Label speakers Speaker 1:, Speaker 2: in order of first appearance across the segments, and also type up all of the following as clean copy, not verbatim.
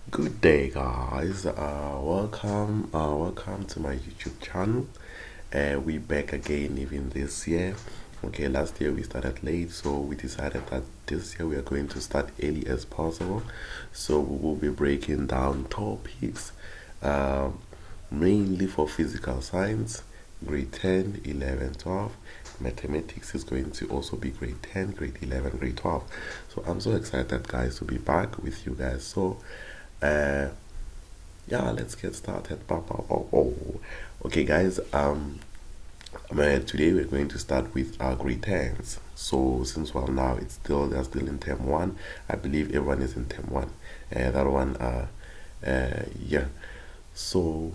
Speaker 1: Good day, guys. Welcome to my YouTube channel. We back again even this year. Okay, last year we started late, so we decided that this year we are going to start early as possible. So we will be breaking down topics, um, mainly for physical science, grade 10, 11, 12. Mathematics is going to also be grade 10, grade 11, grade 12. So I'm so excited, guys, to be back with you guys. Uh, yeah, let's get started. Okay, guys. Today we're going to start with our grade tens. So since well now they're still in term one. I believe everyone is in term one. That one. Yeah. So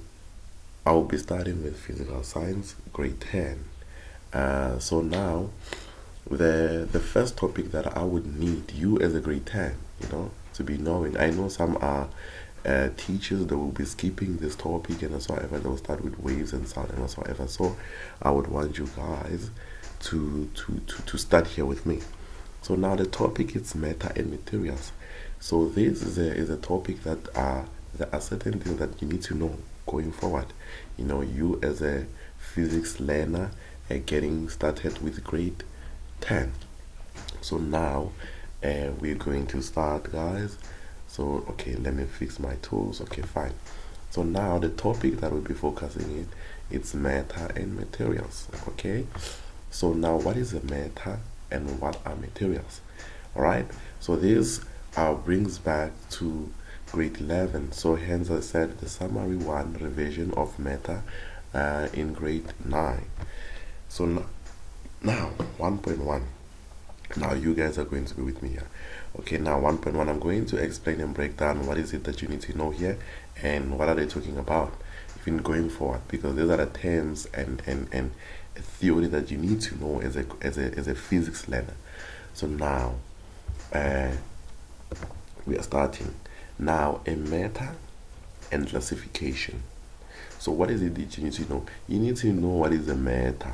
Speaker 1: I'll be starting with physical science, grade 10. So now the first topic that I would need you as a grade 10, to be knowing. I know some are teachers that will be skipping this topic and whatsoever. They'll start with waves and sound and whatsoever. So I would want you guys to start here with me. So now the topic is matter and materials. So this is a topic that there are certain things that you need to know going forward. You as a physics learner getting started with grade 10. So now we're going to start, guys. So okay, let me fix my tools. Okay, fine. So now the topic that we'll be focusing in, it's matter and materials. Okay. So now what is a matter and what are materials? All right. So this brings back to grade 11. So hence I said the summary one revision of matter in grade 9. So now 1.1. Now you guys are going to be with me here. Okay, now 1.1, I'm going to explain and break down what is it that you need to know here and what are they talking about even going forward, because these are the terms and a theory that you need to know as a physics learner. So now uh, we are starting now a matter and classification. So what is it that you need to know? You need to know what is a matter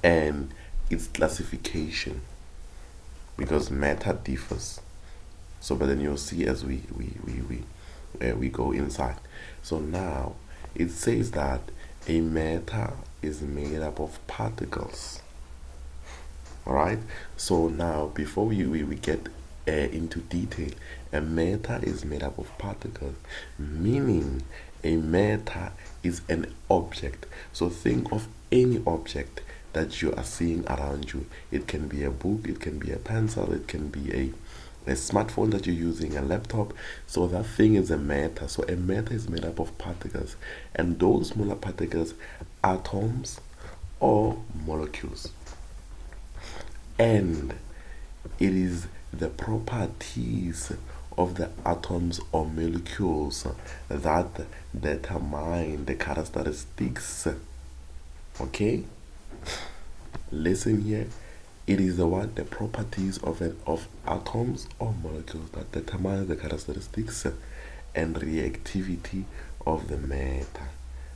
Speaker 1: and its classification, because matter differs. So but then you'll see as we go inside. So now it says that a matter is made up of particles. All right. So now before we get into detail, a matter is made up of particles, meaning a matter is an object. So think of any object that you are seeing around you. It can be a book, it can be a pencil, it can be a smartphone that you're using, a laptop. So that thing is a matter. So a matter is made up of particles, and those smaller particles, atoms or molecules. And it is the properties of the atoms or molecules that determine the characteristics. Okay, listen here. It is the properties of atoms or molecules that determine the characteristics and reactivity of the matter.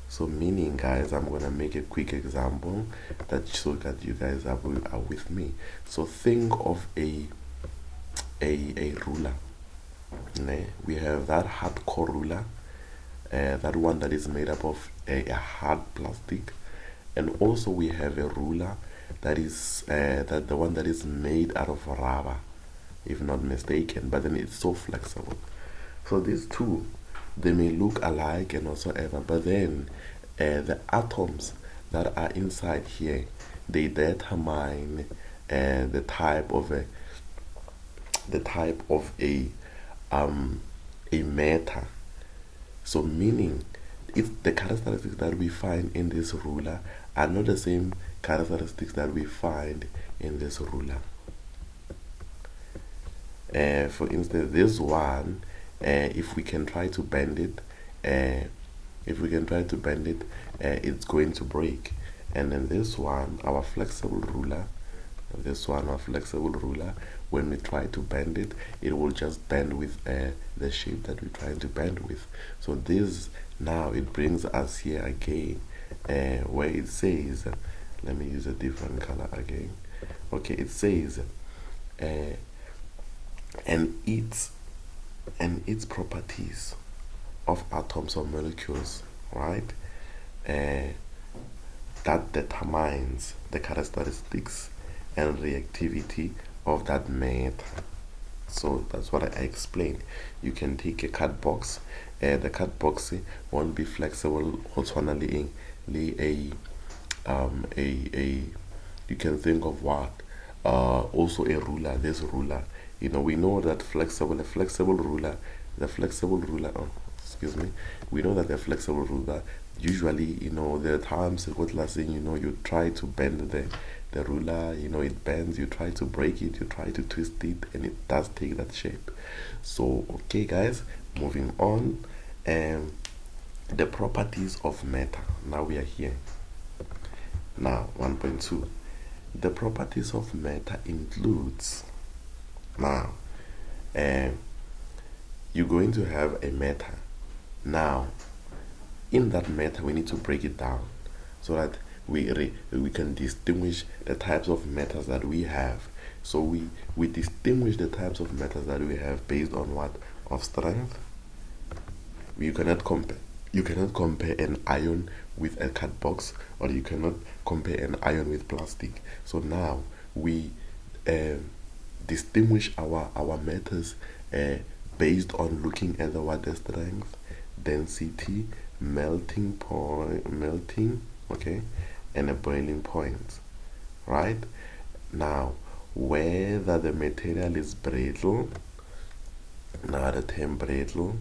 Speaker 1: So meaning, guys, I'm gonna make a quick example that so that you guys are with me. So think of a ruler. We have that hardcore ruler, that one that is made up of a hard plastic, and also we have a ruler that is that the one that is made out of rubber, if not mistaken, but then it's so flexible. So these two, they may look alike and whatsoever, but then the atoms that are inside here, they determine the type of um a matter. So meaning, if the characteristics that we find in this ruler are not the same characteristics that we find in this ruler. For instance, this one, if we can try to bend it, it's going to break. And then this one, our flexible ruler, when we try to bend it, it will just bend with the shape that we're trying to bend with. So this now it brings us here again, where it says, let me use a different color again. Okay, it says, and its and its properties of atoms or molecules, right? Uh, that determines the characteristics and reactivity of that matter. So that's what I explained. You can take a cut box. The cut box won't be flexible. Alternatively, a you can think of what also a ruler. This ruler, we know that a flexible ruler, the flexible ruler. Oh, excuse me. We know that the flexible ruler usually, there are times what last thing you try to bend the ruler, it bends, you try to break it, you try to twist it, and it does take that shape. So okay guys, moving on. The properties of matter. Now we are here. Now 1.2. The properties of matter includes, now you're going to have a matter. Now in that matter we need to break it down so that we can distinguish the types of matters that we have. So we distinguish the types of matters that we have based on what? Of strength. You cannot compare an iron with a card box, or you cannot compare an iron with plastic. So now we distinguish our matters based on looking at the strength, density, melting, okay, and a boiling point, right? Now whether the material is brittle. Now the term brittle,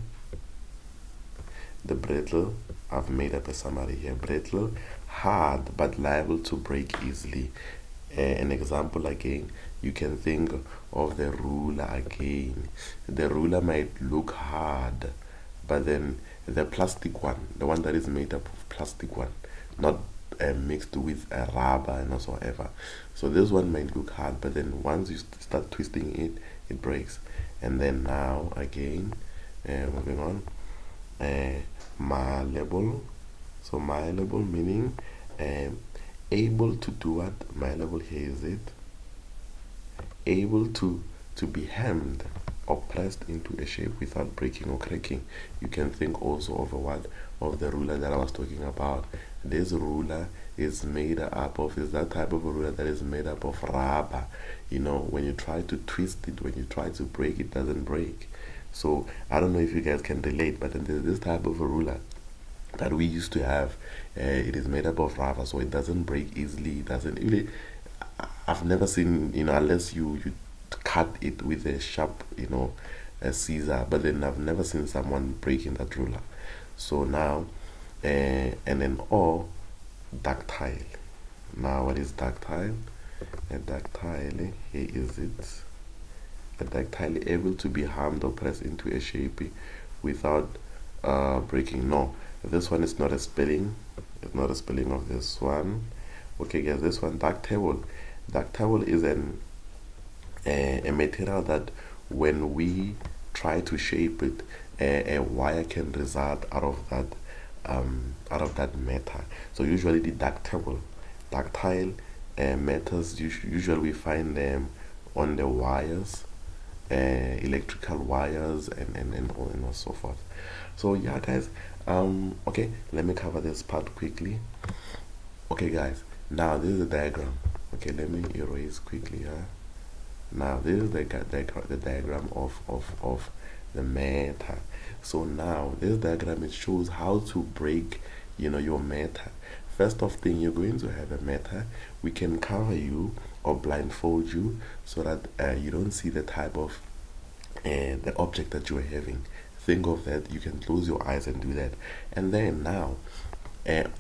Speaker 1: the brittle, I've made up a summary here. Brittle, hard but liable to break easily. An example again, you can think of the ruler again. The ruler might look hard, but then the plastic one, the one that is made up of plastic one, not mixed with a rubber and whatsoever. So this one might look hard, but then once you start twisting it, it breaks. And then now again, moving on, malleable. So malleable meaning able to do what? Malleable here is it? Able to be hemmed or pressed into a shape without breaking or cracking. You can think also of the ruler that I was talking about. This ruler is made up of, is that type of a ruler that is made up of rubber. When you try to twist it, when you try to break it, doesn't break. So I don't know if you guys can relate, but then there's this type of a ruler that we used to have. It is made up of rubber, so it doesn't break easily. It doesn't really. I've never seen, unless you cut it with a sharp, a scissor. But then I've never seen someone breaking that ruler. So now, and then ductile. Now what is ductile? A ductile, here is it. A ductile able to be hammed or pressed into a shape without breaking. No, this one is not a spelling. It's not a spelling of this one. Okay guys, this one, ductile. Ductile is a material that when we try to shape it, a wire can result out of that matter. So usually the ductile metals, usually we find them on the wires, electrical wires, and so forth. So yeah guys, okay, let me cover this part quickly. Okay guys, now this is the diagram. Okay, let me erase quickly here. Now this is the diagram of the matter. So now this diagram, it shows how to break your matter. First of thing, you're going to have a matter. We can cover you or blindfold you so that you don't see the type of the object that you're having. Think of that. You can close your eyes and do that. And then now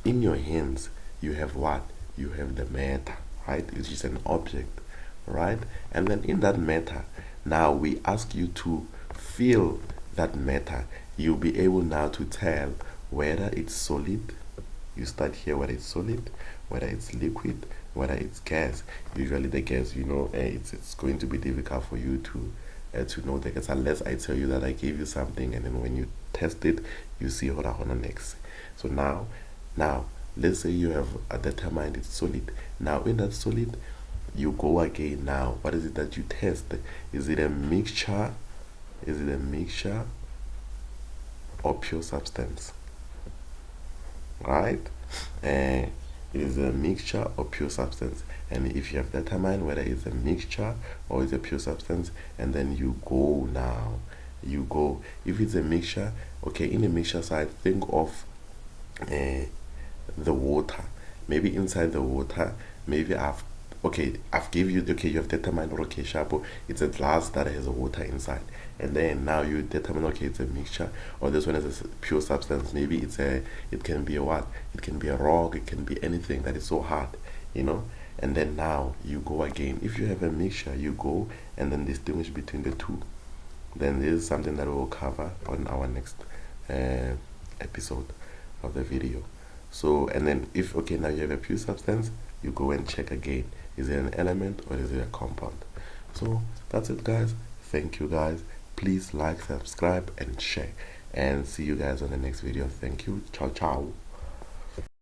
Speaker 1: in your hands you have what? You have the matter, right? It's just an object, right? And then in that matter, now we ask you to feel that matter. You'll be able now to tell whether it's solid. You start here, whether it's solid, whether it's liquid, whether it's gas. Usually the gas, it's going to be difficult for you to know the gas unless I tell you that I gave you something, and then when you test it, you see what I want next. So now let's say you have determined it's solid. Now in that solid, you go again. Now what is it that you test? Is it a mixture Is it a mixture or pure substance? Right? It is a mixture or pure substance. And if you have determined whether it's a mixture or it's a pure substance, and then you go now, you go. If it's a mixture, okay, in a mixture side, think of the water. Maybe inside the water, maybe I've give you, okay, you have determined, okay, Shapo, it's a glass that has a water inside, and then now you determine, okay, it's a mixture, or this one is a pure substance. Maybe it can be a what, it can be a rock, it can be anything that is so hard, you know. And then now you go again. If you have a mixture, you go and then distinguish between the two. Then this is something that we will cover on our next episode of the video. So, and then if, okay, now you have a pure substance, you go and check again, is it an element or is it a compound? So that's it, guys. Thank you, guys. Please like, subscribe and share, and see you guys on the next video. Thank you. Ciao ciao.